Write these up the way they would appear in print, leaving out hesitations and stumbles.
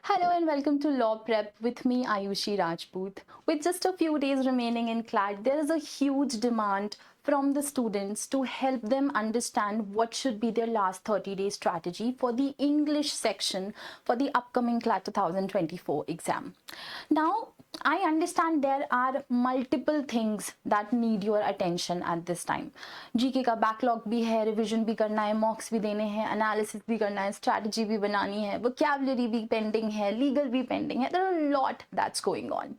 Hello and welcome to Law Prep with me, Ayushi Rajput. With just a few days remaining in CLAT, there is a huge demand from the students to help them understand what should be their last 30-day strategy for the English section for the upcoming CLAT 2024 exam. Now, I understand there are multiple things that need your attention at this time. GK का backlog भी है, revision भी करना है, मॉक्स भी देने हैं, analysis भी करना है, स्ट्रैटेजी भी बनानी है, वोकैबुलरी भी पेंडिंग है, लीगल भी पेंडिंग है. There are a lot that's going on.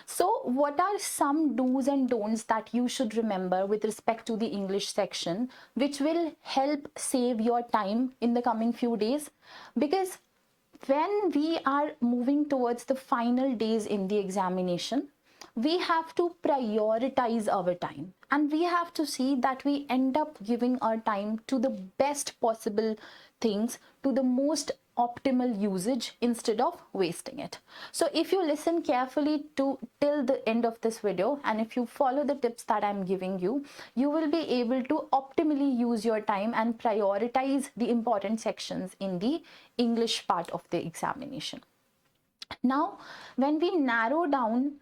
So what are some do's and don'ts that you should remember with respect to the English section which will help save your time in the coming few days? Because when we are moving towards the final days in the examination, we have to prioritize our time and we have to see that we end up giving our time to the best possible things, to the most optimal usage instead of wasting it. So if you listen carefully to till the end of this video and if you follow the tips that I'm giving you, you will be able to optimally use your time and prioritize the important sections in the English part of the examination. Now, when we narrow down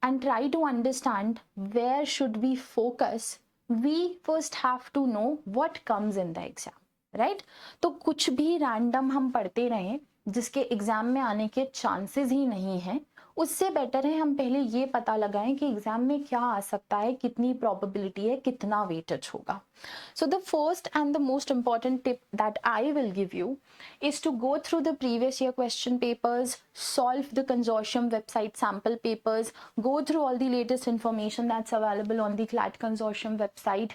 and try to understand where should we focus, we first have to know what comes in the exam, right? तो कुछ भी random हम पढ़ते रहें जिसके exam में आने के चांसेस ही नहीं है, उससे बेटर है हम पहले ये पता लगाएं कि एग्जाम में क्या आ सकता है, कितनी प्रोबेबिलिटी है, कितना वेटेज होगा. So the first and the most important tip that I will give you is to go through the previous year question papers, solve the consortium website sample papers, go through all the latest information that's available on the CLAT consortium website,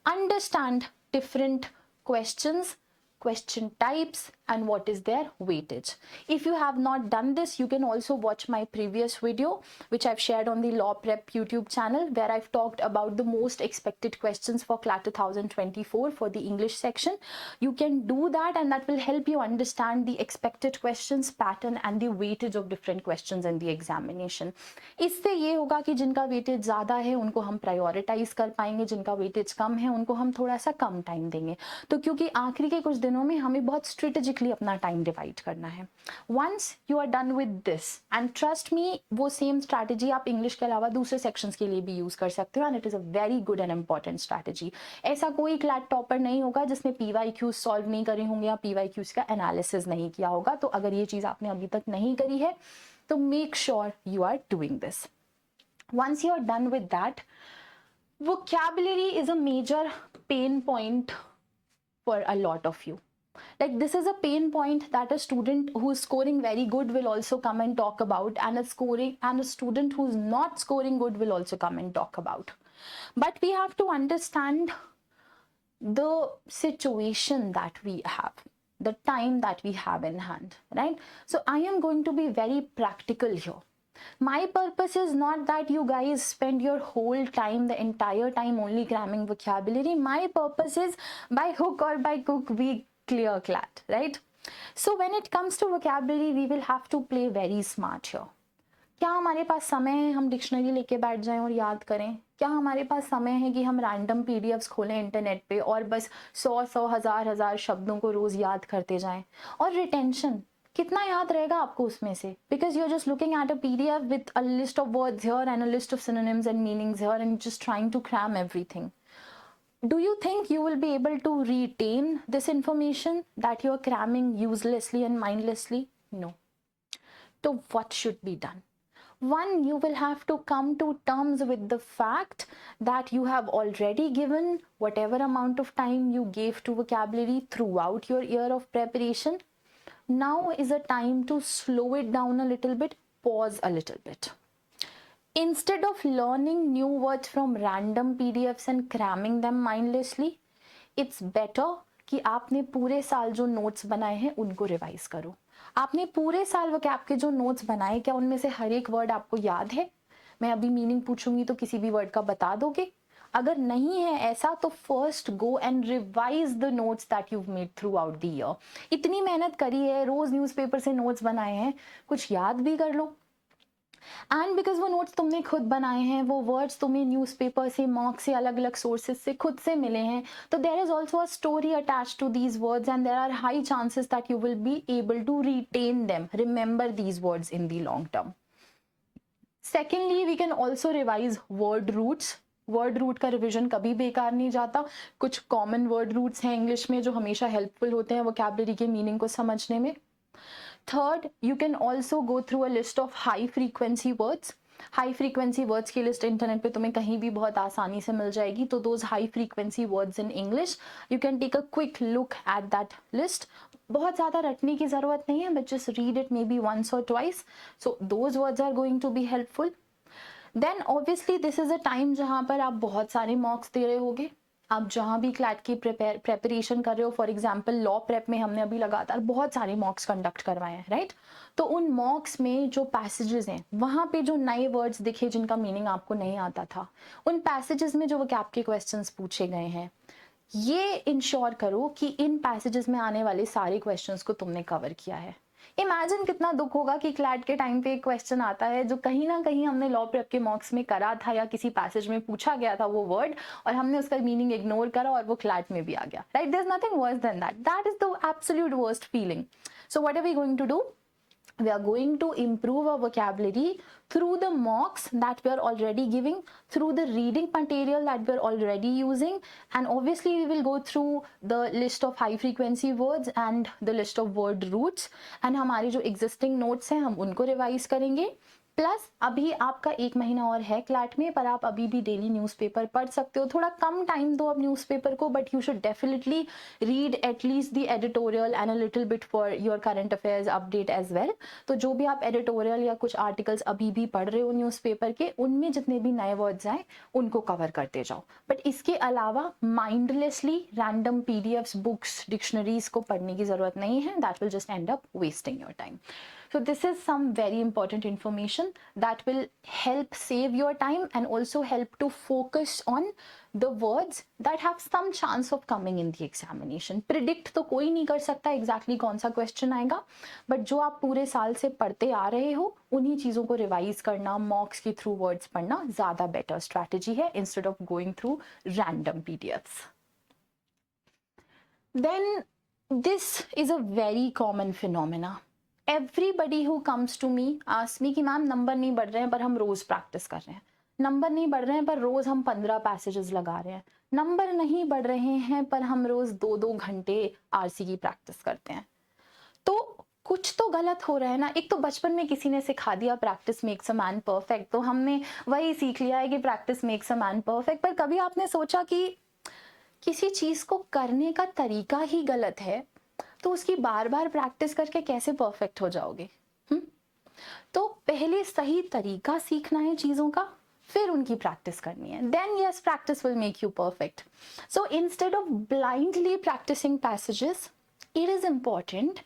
understand different questions, question types, and what is their weightage. If you have not done this, you can also watch my previous video which I've shared on the Law Prep YouTube channel where I've talked about the most expected questions for CLAT 2024 for the English section. You can do that and that will help you understand the expected questions pattern and the weightage of different questions in the examination. इससे ये होगा कि जिनका weightage ज़्यादा है उनको हम prioritize कर पाएंगे, जिनका weightage कम है उनको हम थोड़ा सा कम टाइम देंगे. तो क्योंकि आखिरी के कुछ दिनों में हमें बहुत स्ट्रेटेजिकली अपना टाइम डिवाइड करना है. Once you are done with this and trust me, वो सेम स्ट्रैटेजी आप इंग्लिश के अलावा दूसरे सेक्शंस के लिए भी यूज कर सकते हो and it is a very good and important strategy. ऐसा कोई क्लैट टॉपर नहीं होगा जिसने PYQs सॉल्व नहीं करे होंगे या PYQs का एनालिसिस नहीं किया होगा. तो अगर ये चीज आपने अभी तक नहीं करी है तो make sure you are doing this. Once you are done with that, vocabulary is a major pain point for a lot of you. Like this is a pain point that a student who is scoring very good will also come and talk about, and a student who's not scoring good will also come and talk about. But we have to understand the situation that we have, the time that we have in hand, right? So I am going to be very practical here. My purpose is not that you guys spend your whole time, the entire time, only cramming vocabulary. My purpose is by hook or by crook we clear CLAT, right? So when it comes to vocabulary, we will have to play very smart here. क्या हमारे पास समय है हम dictionary लेके बैठ जाएं और याद करें? क्या हमारे पास समय है कि हम रैंडम PDFs खोलें इंटरनेट पे और बस 100 हजार शब्दों को रोज याद करते जाएं? और रिटेंशन कितना याद रहेगा आपको उसमें से? Because you're just looking at a PDF with a list of words here and a list of synonyms and meanings here and just trying to cram everything. Do you think you will be able to retain this information that you're cramming uselessly and mindlessly? No. So what should be done? One, you will have to come to terms with the fact that you have already given whatever amount of time you gave to vocabulary throughout your year of preparation. Now is a time to slow it down a little bit, pause a little bit. Instead of learning new words from random PDFs and cramming them mindlessly, it's better कि आपने पूरे साल जो notes बनाए हैं उनको revise करो. आपने पूरे साल vocab के जो नोट्स बनाए, क्या उनमें से हर एक वर्ड आपको याद है? मैं अभी मीनिंग पूछूंगी तो किसी भी वर्ड का बता दोगे? अगर नहीं है ऐसा तो first go and revise the notes that you made through out the year. इतनी मेहनत करी है, रोज न्यूज़पेपर से नोट्स बनाए हैं, कुछ याद भी कर लो. एंड बिकॉज वो नोट्स तुमने खुद बनाए हैं, वो वर्ड्स तुम्हें न्यूज़पेपर से, मॉक से, अलग अलग सोर्सेज से खुद से मिले हैं, तो there is also a story attach to these words and there are high chances that you will be able to retain them, remember these words in the long term. Secondly, we can also revise word roots. Word root का revision कभी बेकार नहीं जाता. कुछ common word roots हैं English में जो हमेशा हेल्पफुल होते हैं वोकैबुलरी के मीनिंग को समझने में. Third, you can also go through a list of high frequency words. High frequency words की लिस्ट इंटरनेट पे तुम्हें कहीं भी बहुत आसानी से मिल जाएगी. तो those high frequency words in English, you can take a quick look at that list. बहुत ज़्यादा रटने की ज़रूरत नहीं है, but just read it maybe once और twice. So those words are going to be helpful. Then obviously this is a time जहाँ पर आप बहुत सारे मॉक्स दे रहे होगे. आप जहाँ भी क्लैट की प्रेपरेशन कर रहे हो, फॉर एग्जाम्पल लॉ प्रेप में हमने अभी लगातार बहुत सारे मॉक्स कंडक्ट करवाए हैं, राइट? तो उन मॉक्स में जो पैसेजेस हैं, वहाँ पे जो नए वर्ड्स दिखे जिनका मीनिंग आपको नहीं आता था, उन पैसेजेस में जो वोकैब के क्वेश्चंस पूछे गए हैं, ये इंश्योर करो कि इन पैसेजेस में आने वाले सारे क्वेश्चंस को तुमने कवर किया है. इमेजिन कितना दुख होगा कि क्लैट के टाइम पे एक क्वेश्चन आता है जो कहीं ना कहीं हमने लॉ प्रेप के मॉक्स में करा था या किसी पैसेज में पूछा गया था वो वर्ड, और हमने उसका मीनिंग इग्नोर करा और वो क्लैट में भी आ गया, right? There is nothing worse than that. That is the absolute worst feeling. So what are we going to do? We are going to improve our vocabulary through the mocks that we are already giving, through the reading material that we are already using, and obviously we will go through the list of high frequency words and the list of word roots, and हमारे जो existing notes हैं हम उनको revise करेंगे. Plus अभी आपका 1 महीना और है क्लैट में, पर आप अभी भी डेली न्यूज़पेपर पढ़ सकते हो. थोड़ा कम टाइम दो अब न्यूज़पेपर को, but you should definitely read at least the editorial and a little bit for your current affairs update as well. तो जो भी आप एडिटोरियल या कुछ आर्टिकल्स अभी भी पढ़ रहे हो न्यूज़पेपर के, उनमें जितने भी नए वर्ड्स आए उनको कवर करते जाओ. बट इसके अलावा mindlessly random PDFs, books, dictionaries को पढ़ने की जरूरत नहीं है. That will just and up wasting your time. So this is some very important information that will help save your time and also help to focus on the words that have some chance of coming in the examination. Predict तो कोई नहीं कर सकता exactly कौन सा question आएगा, but जो आप पूरे साल से पढ़ते आ रहे हो उन्हीं चीज़ों को रिवाइज करना, मॉक्स के थ्रू वर्ड्स पढ़ना ज़्यादा बेटर स्ट्रैटेजी है instead of going through random PDFs. Then this is a very common phenomena. Everybody who comes to me asks me कि मैम नंबर नहीं बढ़ रहे हैं पर हम रोज प्रैक्टिस कर रहे हैं, नंबर नहीं बढ़ रहे हैं पर रोज हम 15 पैसेजेस लगा रहे हैं, नंबर नहीं बढ़ रहे हैं पर हम रोज 2-2 घंटे आरसी की प्रैक्टिस करते हैं. तो कुछ तो गलत हो रहा है ना. एक तो बचपन में किसी ने सिखा दिया practice makes a man perfect, तो हमने वही सीख लिया है कि practice makes a man perfect. पर कभी आपने सोचा कि किसी चीज को करने का तरीका ही गलत है तो उसकी बार बार प्रैक्टिस करके कैसे परफेक्ट हो जाओगे? तो पहले सही तरीका सीखना है चीज़ों का, फिर उनकी प्रैक्टिस करनी है. Then yes, practice will make you perfect. So instead of blindly practising passages, it is important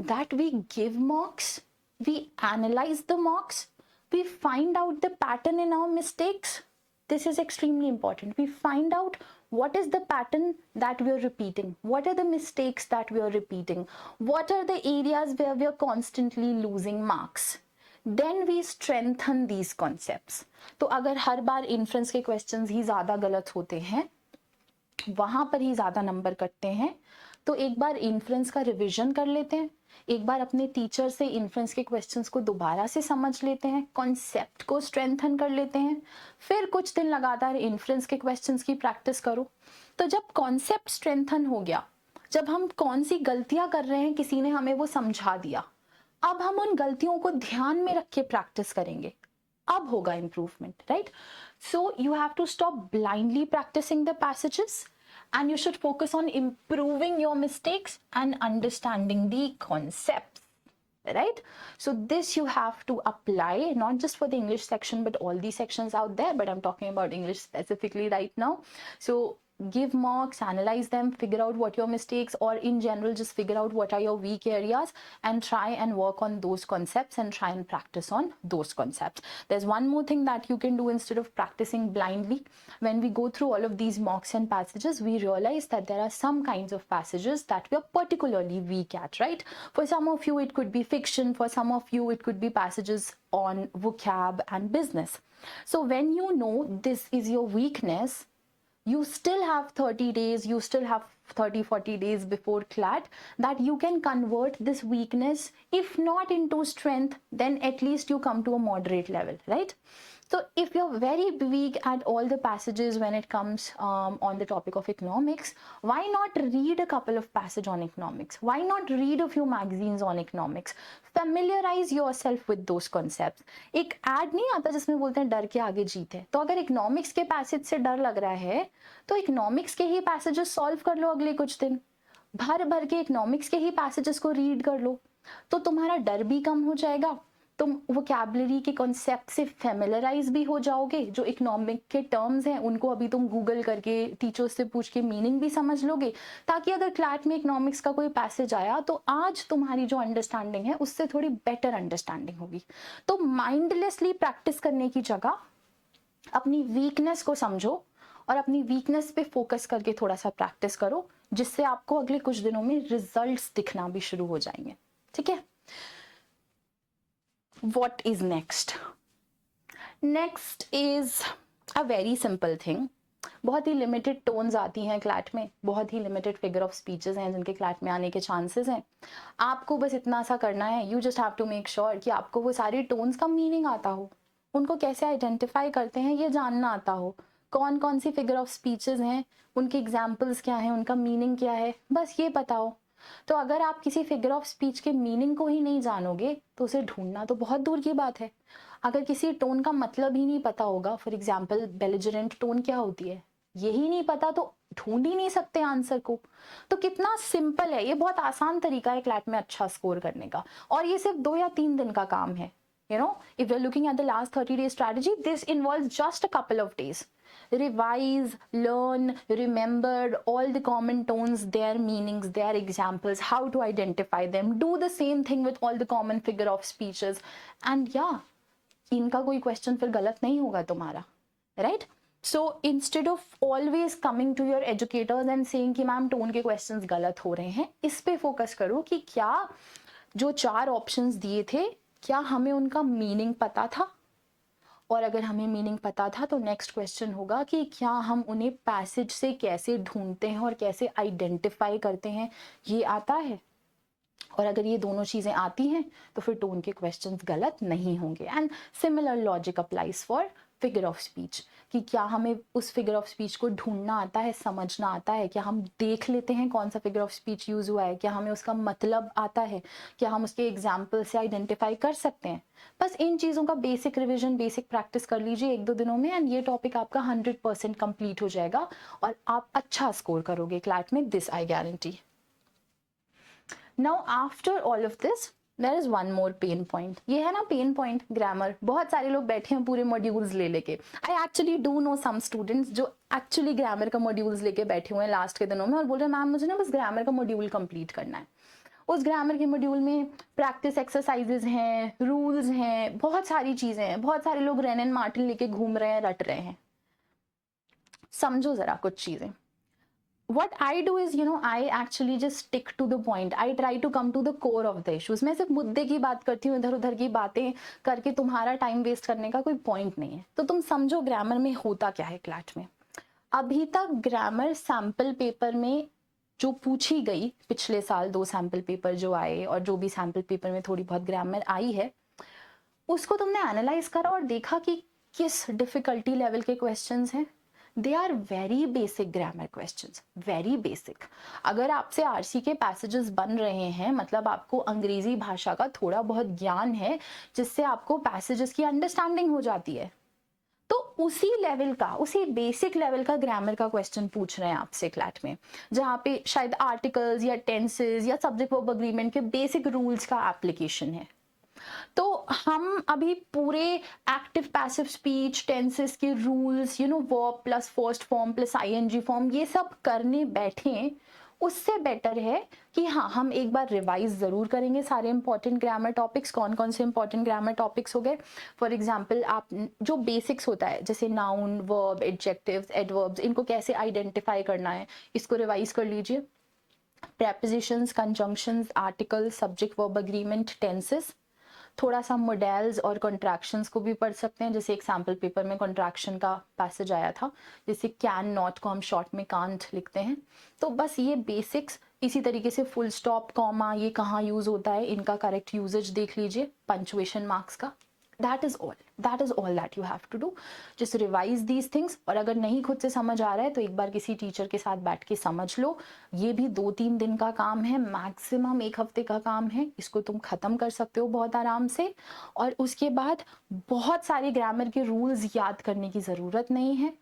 that we give mocks, we analyze the mocks, we find out the pattern in our mistakes. This is extremely important. We find out what is the pattern that we are repeating, what are the mistakes that we are repeating, what are the areas where we are constantly losing marks. Then we strengthen these concepts. तो अगर हर बार inference के questions ही ज़्यादा गलत होते हैं, वहाँ पर ही ज़्यादा नंबर कटते हैं, तो एक बार इन्फ्रेंस का रिविजन कर लेते हैं, एक बार अपने टीचर से इन्फ्रेंस के क्वेश्चंस को दोबारा से समझ लेते हैं, कॉन्सेप्ट को स्ट्रेंथन कर लेते हैं, फिर कुछ दिन लगातार इन्फ्रेंस के क्वेश्चंस की प्रैक्टिस करो. तो जब कॉन्सेप्ट स्ट्रेंथन हो गया, जब हम कौन सी गलतियां कर रहे हैं किसी ने हमें वो समझा दिया, अब हम उन गलतियों को ध्यान में रख के प्रैक्टिस करेंगे, अब होगा improvement, right? So you have to stop blindly practising the passages and you should focus on improving your mistakes and understanding the concepts, right? So this you have to apply not just for the English section but all the sections out there, but I'm talking about English specifically right now. So give mocks, analyze them, figure out what your mistakes, or in general just figure out what are your weak areas and try and work on those concepts and try and practice on those concepts. There's one more thing that you can do instead of practicing blindly. When we go through all of these mocks and passages, we realize that there are some kinds of passages that we are particularly weak at, right? For some of you it could be fiction, for some of you it could be passages on vocab and business. So when you know this is your weakness, you still have 30 days, you still have 30-40 days before CLAT that you can convert this weakness, if not into strength, then at least you come to a moderate level, right? So if you're very weak at all the passages when it comes on the topic of economics, why not read a couple of passages on economics? Why not read a few magazines on economics? Familiarize yourself with those concepts. एक ad नहीं आता जिसमें बोलते हैं डर के आगे जीत है, तो अगर economics के passage से डर लग रहा है तो economics के ही passages solve कर लो अगले कुछ दिन, भर भर के economics के ही passages को read कर लो, तो तुम्हारा डर भी कम हो जाएगा, तुम वोकैबुलरी के कॉन्सेप्ट से फेमिलराइज भी हो जाओगे, जो इकोनॉमिक के टर्म्स हैं उनको अभी तुम गूगल करके टीचर्स से पूछ के मीनिंग भी समझ लोगे, ताकि अगर क्लास में इकोनॉमिक्स का कोई पैसेज आया तो आज तुम्हारी जो अंडरस्टैंडिंग है उससे थोड़ी बेटर अंडरस्टैंडिंग होगी। तो माइंडलेसली प्रैक्टिस करने की जगह अपनी वीकनेस को समझो और अपनी वीकनेस पे फोकस करके थोड़ा सा प्रैक्टिस करो, जिससे आपको अगले कुछ दिनों में रिजल्ट्स दिखना भी शुरू हो जाएंगे। ठीक है, what is next? Next is a very simple thing. बहुत ही लिमिटेड टोन्स आती हैं क्लैट में, बहुत ही लिमिटेड फिगर ऑफ स्पीचेस हैं जिनके क्लैट में आने के चांसेस हैं। आपको बस इतना सा करना है, you just have to make sure कि आपको वो सारे टोन्स का मीनिंग आता हो, उनको कैसे आइडेंटिफाई करते हैं ये जानना आता हो, कौन कौन सी फिगर ऑफ स्पीचेस हैं, उनके एग्जाम्पल्स क्या हैं, उनका मीनिंग क्या है, बस ये पता हो। तो अगर आप किसी फिगर ऑफ स्पीच के मीनिंग को ही नहीं जानोगे तो उसे ढूंढना तो बहुत दूर की बात है। अगर किसी टोन का मतलब ही नहीं पता होगा, फॉर एग्जाम्पल बेलिजरेंट टोन क्या होती है यही नहीं पता, तो ढूंढ ही नहीं सकते आंसर को। तो कितना सिंपल है, ये बहुत आसान तरीका है क्लैट में अच्छा स्कोर करने का, और ये सिर्फ 2 या 3 दिन का काम है। You know, if you're looking at the last 30-day strategy, this involves just a couple of days. Revise, learn, remember all the common tones, their meanings, their examples, how to identify them. Do the same thing with all the common figure of speeches. And yeah, इनका कोई question फिर गलत नहीं होगा तुम्हारा, right? So instead of always coming to your educators and saying कि ma'am tone के questions गलत हो रहे हैं, इस पे फोकस करो कि क्या जो 4 options दिए थे क्या हमें उनका मीनिंग पता था, और अगर हमें मीनिंग पता था तो नेक्स्ट क्वेश्चन होगा कि क्या हम उन्हें पैसेज से कैसे ढूंढते हैं और कैसे आइडेंटिफाई करते हैं, ये आता है। और अगर ये दोनों चीज़ें आती हैं तो फिर टोन के क्वेश्चंस गलत नहीं होंगे। And similar logic applies for figure of speech, कि क्या हमें उस फिगर ऑफ स्पीच को ढूंढना आता है, समझना आता है, क्या हम देख लेते हैं कौन सा फिगर ऑफ स्पीच यूज़ हुआ है, क्या हमें उसका मतलब आता है, क्या हम उसके एग्जाम्पल से आइडेंटिफाई कर सकते हैं। बस इन चीज़ों का बेसिक रिविजन, बेसिक प्रैक्टिस कर लीजिए 1-2 दिनों में, एंड ये टॉपिक आपका 100% कंप्लीट हो जाएगा और आप अच्छा स्कोर करोगे क्लैट में, this I guarantee. Now after all of this there is one more pain point. ये है ना पेन पॉइंट, ग्रामर। बहुत सारे लोग बैठे हैं पूरे मॉड्यूल्स ले लेके। I actually do know some students जो एक्चुअली ग्रामर का मॉड्यूल्स लेके बैठे हुए हैं लास्ट के दिनों में और बोल रहे हैं मैम मुझे ना बस ग्रामर का मॉड्यूल कंप्लीट करना है। उस ग्रामर के मॉड्यूल में प्रैक्टिस एक्सरसाइजेज हैं, रूल्स हैं, बहुत सारी चीज़ें हैं। बहुत सारे लोग रेन एंड मार्टिन लेके घूम रहे हैं, रट रहे हैं। समझो ज़रा कुछ चीज़ें। What I do is, I actually just stick to the point. I try to come to the core of the issues. मैं सिर्फ मुद्दे की बात करती हूँ, इधर उधर की बातें करके तुम्हारा टाइम वेस्ट करने का कोई पॉइंट नहीं है। तो तुम समझो ग्रामर में होता क्या है क्लैट में। अभी तक ग्रामर सैम्पल पेपर में जो पूछी गई, पिछले साल 2 सैम्पल पेपर जो आए और जो भी सैम्पल पेपर में थोड़ी बहुत ग्रामर आई है, उसको तुमने एनालाइज करा और देखा कि किस डिफिकल्टी लेवल के क्वेश्चंस हैं। They are very basic grammar questions, very basic. अगर आपसे आरसी के पैसेजेस बन रहे हैं, मतलब आपको अंग्रेजी भाषा का थोड़ा बहुत ज्ञान है जिससे आपको पैसेजेस की अंडरस्टैंडिंग हो जाती है, तो उसी लेवल का, उसी बेसिक लेवल का ग्रामर का क्वेश्चन पूछ रहे हैं आपसे क्लैट में, जहाँ पे शायद आर्टिकल्स या टेंसेस या सब्जेक्ट वर्ब एग्रीमेंट के बेसिक रूल्स का एप्लीकेशन है। तो हम अभी पूरे एक्टिव पैसिव स्पीच, टेंसेस के rules, verb plus first form plus ING form, ये सब करने बैठे, उससे बेटर है कि हाँ, हम एक बार रिवाइज जरूर करेंगे सारे इंपॉर्टेंट ग्रामर टॉपिक्स। कौन कौन से इंपॉर्टेंट ग्रामर टॉपिक्स हो गए? फॉर एग्जाम्पल, आप जो बेसिक्स होता है जैसे नाउन, वर्ब, एडजेक्टिव्स, एडवर्ब्स, इनको कैसे आइडेंटिफाई करना है, इसको रिवाइज कर लीजिए। prepositions, conjunctions, articles, subject verb agreement, tenses, थोड़ा सा मोडेल्स और कॉन्ट्रैक्शंस को भी पढ़ सकते हैं। जैसे एग्जाम्पल पेपर में कॉन्ट्रैक्शन का पैसेज आया था, जैसे कैन नॉट को हम शॉर्ट में कांट लिखते हैं। तो बस ये बेसिक्स, इसी तरीके से फुल स्टॉप, कॉमा, ये कहाँ यूज होता है, इनका करेक्ट यूजेज देख लीजिए, पंचुएशन मार्क्स का। that is all that you have to do, just revise these things। और अगर नहीं खुद से समझ आ रहा है तो एक बार किसी टीचर के साथ बैठ के समझ लो। ये भी 2-3 दिन का काम है, मैक्सिमम 1 हफ्ते का काम है, इसको तुम खत्म कर सकते हो बहुत आराम से। और उसके बाद बहुत सारे ग्रामर के रूल्स याद करने की ज़रूरत नहीं है,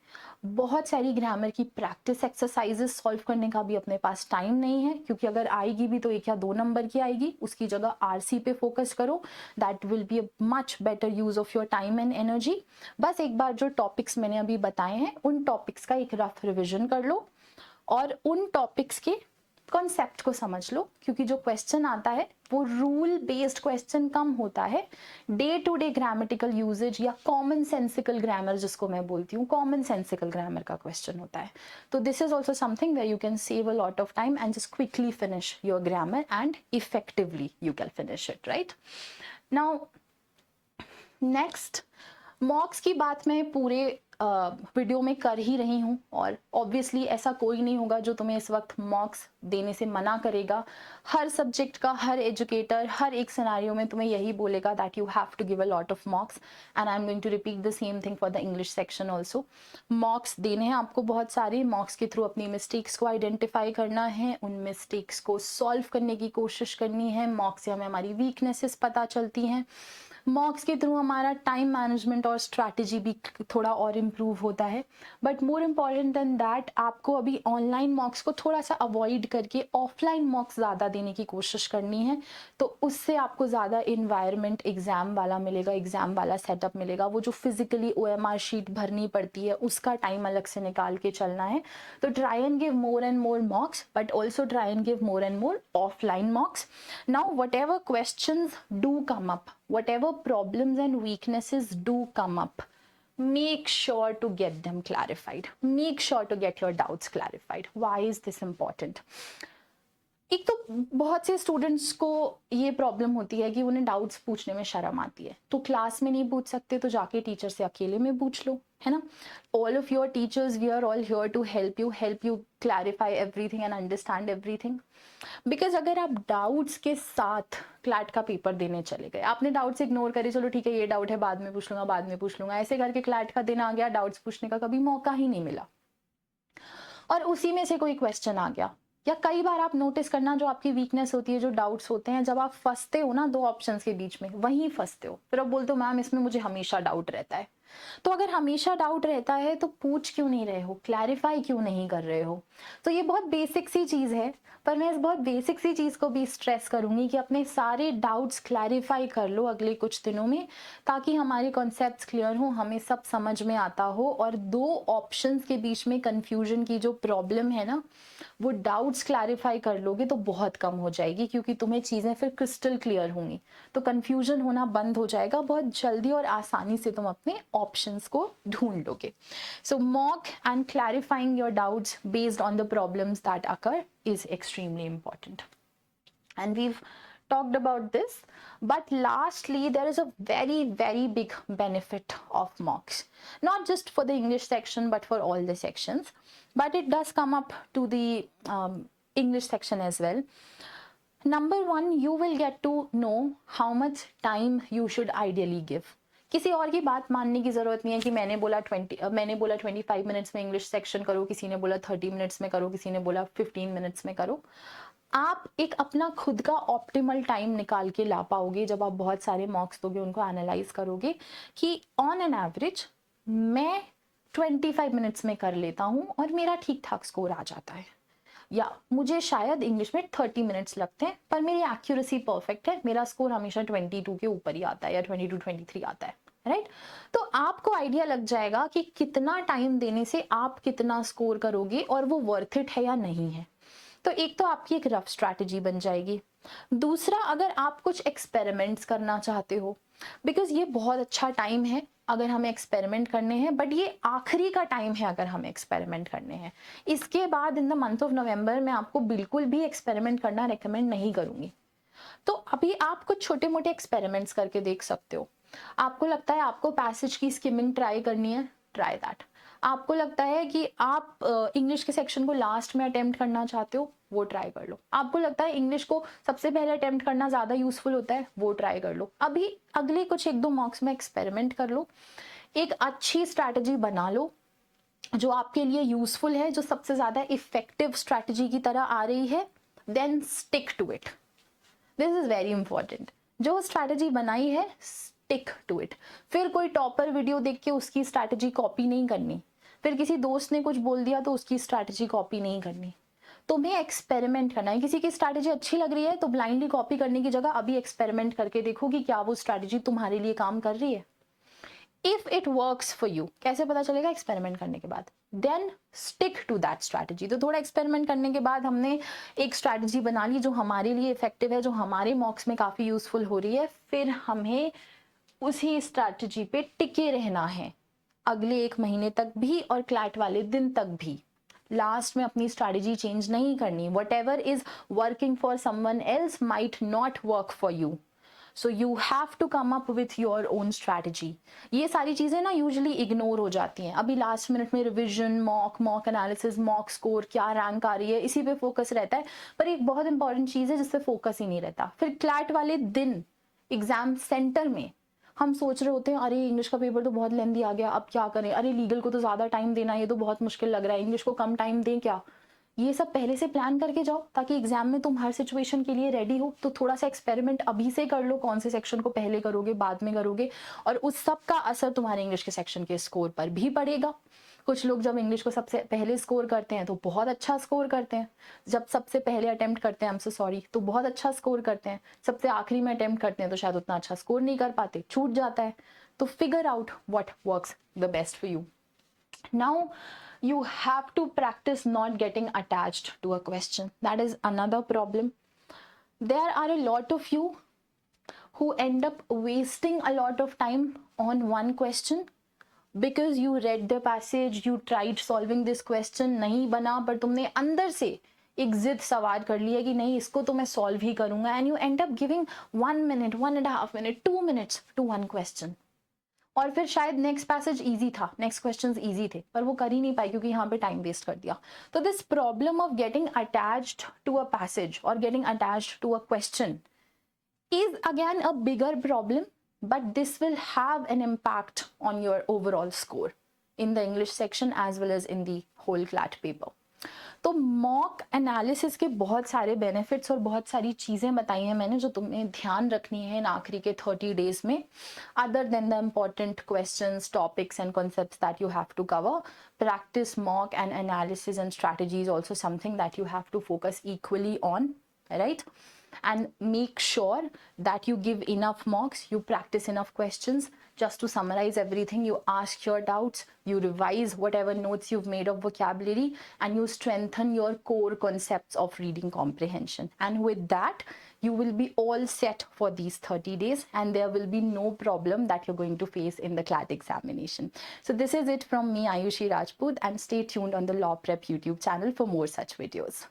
बहुत सारी ग्रामर की प्रैक्टिस एक्सरसाइजेस सॉल्व करने का भी अपने पास टाइम नहीं है, क्योंकि अगर आएगी भी तो 1 या 2 नंबर की आएगी। उसकी जगह आरसी पे फोकस करो, that will be a much better use of your time and energy. बस एक बार जो टॉपिक्स मैंने अभी बताए हैं, उन टॉपिक्स का एक रफ रिविजन कर लो और उन टॉपिक्स के कॉन्सेप्ट को समझ लो, क्योंकि जो क्वेश्चन आता है वो रूल बेस्ड क्वेश्चन कम होता है। Day to day grammatical usage या कॉमन सेंसिकल ग्रामर, जिसको मैं बोलती हूँ, कॉमन सेंसिकल ग्रामर का क्वेश्चन होता है। तो this is also something where you can save a lot of time and just quickly finish your grammar and effectively you can finish it, right. Now next, mocks की बात मैं पूरे video में कर ही रही हूँ, और ऑब्वियसली ऐसा कोई नहीं होगा जो तुम्हें इस वक्त मॉक्स देने से मना करेगा। हर सब्जेक्ट का हर एजुकेटर हर एक सिनेरियो में तुम्हें यही बोलेगा that you have to give a lot of mocks, and I am going to repeat the same thing for the English section also. Mocks देने हैं आपको बहुत सारे, मॉक्स के थ्रू अपनी मिस्टेक्स को आइडेंटिफाई करना है, उन मिस्टेक्स को सॉल्व करने की कोशिश करनी है। मॉक्स से हमें हमारी वीकनेसेस पता चलती हैं, मॉक्स के थ्रू हमारा टाइम मैनेजमेंट और स्ट्रैटेजी भी थोड़ा और इम्प्रूव होता है। But more important than that, आपको अभी ऑनलाइन मॉक्स को थोड़ा सा अवॉइड करके ऑफलाइन मॉक्स ज़्यादा देने की कोशिश करनी है। तो उससे आपको ज़्यादा इन्वायरमेंट एग्जाम वाला मिलेगा, एग्जाम वाला सेटअप मिलेगा। वो जो फिजिकली OMR शीट भरनी पड़ती है उसका टाइम अलग से निकाल के चलना है। तो try and give more and more मॉक्स, but also try and give more and more offline मॉक्स। Now what ever questions do come up, whatever problems and weaknesses do come up, make sure to get them clarified, make sure to get your doubts clarified. Why is this important? एक तो बहुत से students को ये problem होती है कि उन्हें डाउट्स पूछने में शर्म आती है, तो क्लास में नहीं पूछ सकते तो जाके टीचर से अकेले में पूछ लो, है ना। All of your teachers, we are all here to help you clarify everything and understand everything. Because अगर आप डाउट्स के साथ क्लैट का पेपर देने चले गए, आपने डाउट्स इग्नोर करे, चलो ठीक है ये डाउट है बाद में पूछ लूंगा, बाद में पूछ लूंगा, ऐसे करके क्लैट का दिन आ गया, डाउट्स पूछने का कभी मौका ही नहीं मिला, और उसी में से कोई क्वेश्चन आ गया। या कई बार आप नोटिस करना, जो आपकी वीकनेस होती है, जो डाउट्स होते हैं, जब आप फंसते हो ना 2 ऑप्शंस के बीच में, वहीं फंसते हो, फिर आप बोलते हो मैम इसमें मुझे हमेशा डाउट रहता है। तो अगर हमेशा डाउट रहता है तो पूछ क्यों नहीं रहे हो, क्लैरिफाई क्यों नहीं कर रहे हो? तो ये बहुत बेसिक सी चीज है, पर मैं इस बहुत बेसिक सी चीज को भी स्ट्रेस करूंगी कि अपने सारे डाउट्स क्लैरिफाई कर लो अगले कुछ दिनों में, ताकि हमारे कॉन्सेप्ट्स क्लियर हो, हमें सब समझ में आता हो, और 2 ऑप्शंस के बीच में कंफ्यूजन की जो प्रॉब्लम है ना, वो डाउट्स क्लैरिफाई कर लोगे तो बहुत कम हो जाएगी, क्योंकि तुम्हें चीजें फिर क्रिस्टल क्लियर होंगी, तो कंफ्यूजन होना बंद हो जाएगा, बहुत जल्दी और आसानी से तुम अपने ऑप्शंस को ढूंढ लोगे। So mock and clarifying your doubts based on the problems that occur is extremely important, and we've talked about this. But lastly, there is a very big benefit of mocks, not just for the English section but for all the sections, but it does come up to the English section as well. Number 1, you will get to know how much time you should ideally give. किसी और की बात मानने की जरूरत नहीं है कि मैंने बोला 25 मिनट्स में इंग्लिश सेक्शन करो, किसी ने बोला 30 मिनट्स में करो, किसी ने बोला 15 मिनट्स में करो। आप एक अपना खुद का ऑप्टिमल टाइम निकाल के ला पाओगे जब आप बहुत सारे मॉक्स दोगे, उनको एनालाइज करोगे कि ऑन एन एवरेज मैं 25 मिनट्स में कर लेता हूँ और मेरा ठीक ठाक स्कोर आ जाता है। या मुझे शायद इंग्लिश में 30 मिनट्स लगते हैं पर मेरी एक्यूरेसी परफेक्ट है, मेरा स्कोर हमेशा 22 के ऊपर ही आता है या 22-23 आता है, राइट? तो आपको आइडिया लग जाएगा कि कितना टाइम देने से आप कितना स्कोर करोगे और वो वर्थ इट है या नहीं है। तो एक तो आपकी एक रफ स्ट्रैटेजी बन जाएगी। दूसरा, अगर आप कुछ एक्सपेरिमेंट्स करना चाहते हो, बिकॉज ये बहुत अच्छा टाइम है अगर हमें एक्सपेरिमेंट करने हैं, बट ये आखिरी का टाइम है अगर हमें एक्सपेरिमेंट करने हैं। इसके बाद in the month of November मैं आपको बिल्कुल भी एक्सपेरिमेंट करना रेकमेंड नहीं करूंगी। तो अभी आप कुछ छोटे मोटे एक्सपेरिमेंट्स करके देख सकते हो। आपको लगता है आपको पैसेज की स्किमिंग ट्राई करनी है, ट्राई दैट। आपको लगता है कि आप इंग्लिश के सेक्शन को लास्ट में अटेम्प्ट करना चाहते हो, वो ट्राई कर लो। आपको लगता है इंग्लिश को सबसे पहले अटेम्प्ट करना ज़्यादा यूजफुल होता है, वो ट्राई कर लो। अभी अगले कुछ 1-2 मॉक्स में एक्सपेरिमेंट कर लो, एक अच्छी स्ट्रैटेजी बना लो जो आपके लिए यूजफुल है, जो सबसे ज़्यादा इफेक्टिव स्ट्रैटेजी की तरह आ रही है, then stick to it. This is very important. जो स्ट्रैटेजी बनाई है, स्टिक टू इट। फिर कोई टॉपर वीडियो देख के उसकी स्ट्रैटेजी कॉपी नहीं करनी, फिर किसी दोस्त ने कुछ बोल दिया तो उसकी स्ट्रैटेजी कॉपी नहीं करनी। तुम्हें एक्सपेरिमेंट करना है। किसी की स्ट्रैटेजी अच्छी लग रही है तो ब्लाइंडली कॉपी करने की जगह अभी एक्सपेरिमेंट करके देखो कि क्या वो स्ट्रैटेजी तुम्हारे लिए काम कर रही है। If it works for you, कैसे पता चलेगा? एक्सपेरिमेंट करने के बाद। Then stick to that strategy. तो थोड़ा एक्सपेरिमेंट करने के बाद हमने एक स्ट्रैटेजी बना ली जो हमारे लिए इफेक्टिव है, जो हमारे मॉक्स में काफ़ी यूजफुल हो रही है, फिर हमें उसी स्ट्रैटेजी पे टिके रहना है अगले 1 महीने तक भी और क्लैट वाले दिन तक भी। लास्ट में अपनी स्ट्रैटेजी चेंज नहीं करनी। Whatever is working for someone else might not work for you, so you have to come up with your own strategy. ये सारी चीज़ें ना यूजुअली इग्नोर हो जाती हैं। अभी लास्ट मिनट में revision, mock analysis, mock score, क्या रैंक आ रही है, इसी पे फोकस रहता है। पर एक बहुत इंपॉर्टेंट चीज़ है जिससे फोकस ही नहीं रहता। फिर क्लैट वाले दिन एग्जाम सेंटर में हम सोच रहे होते हैं, अरे इंग्लिश का पेपर तो बहुत लेंदी आ गया, अब क्या करें, अरे लीगल को तो ज़्यादा टाइम देना, ये तो बहुत मुश्किल लग रहा है, इंग्लिश को कम टाइम दें क्या। ये सब पहले से प्लान करके जाओ ताकि एग्जाम में तुम हर सिचुएशन के लिए रेडी हो। तो थोड़ा सा एक्सपेरिमेंट अभी से कर लो, कौन से सेक्शन को पहले करोगे, बाद में करोगे, और उस सब का असर तुम्हारे इंग्लिश के सेक्शन के स्कोर पर भी पड़ेगा। कुछ लोग जब इंग्लिश को सबसे पहले स्कोर करते हैं तो बहुत अच्छा स्कोर करते हैं, जब सबसे पहले अटेम्प्ट करते हैं, आई एम सो सॉरी, तो बहुत अच्छा स्कोर करते हैं। सबसे आखिरी में अटेम्प्ट करते हैं तो शायद उतना अच्छा स्कोर नहीं कर पाते, छूट जाता है। तो figure out what works the best for you. Now you have to practice not getting attached to a question. That is another problem. There are a lot of you who end up wasting a lot of time on one question because you read the passage, you tried solving this question, नहीं बना, पर तुमने अंदर से एक जिद सवार कर लिया कि नहीं इसको तो मैं सॉल्व ही करूंगा, and you end up giving 1 minute, 1.5 minute, 2 minutes to one question. और फिर शायद नेक्स्ट पैसेज इजी था, नेक्स्ट क्वेश्चंस इजी थे, पर वो कर ही नहीं पाई क्योंकि यहाँ पे टाइम वेस्ट कर दिया। तो this problem of getting attached to a passage और getting attached to a question is again a bigger problem, but this will have an impact on your overall score in the English section as well as in the whole CLAT paper. तो mock analysis के बहुत सारे benefits और बहुत सारी चीज़ें बताई हैं मैंने जो तुम्हें ध्यान रखनी है इन आखिरी के 30 डेज में, other than the important questions, topics and concepts that you have to cover. Practice mock and analysis and strategy is also something that you have to focus equally on, right? And make sure that you give enough mocks, you practice enough questions. Just to summarize everything, you ask your doubts, you revise whatever notes you've made of vocabulary, and you strengthen your core concepts of reading comprehension. And with that, you will be all set for these 30 days, and there will be no problem that you're going to face in the CLAT examination. So this is it from me, Ayushi Rajput, and stay tuned on the Law Prep YouTube channel for more such videos.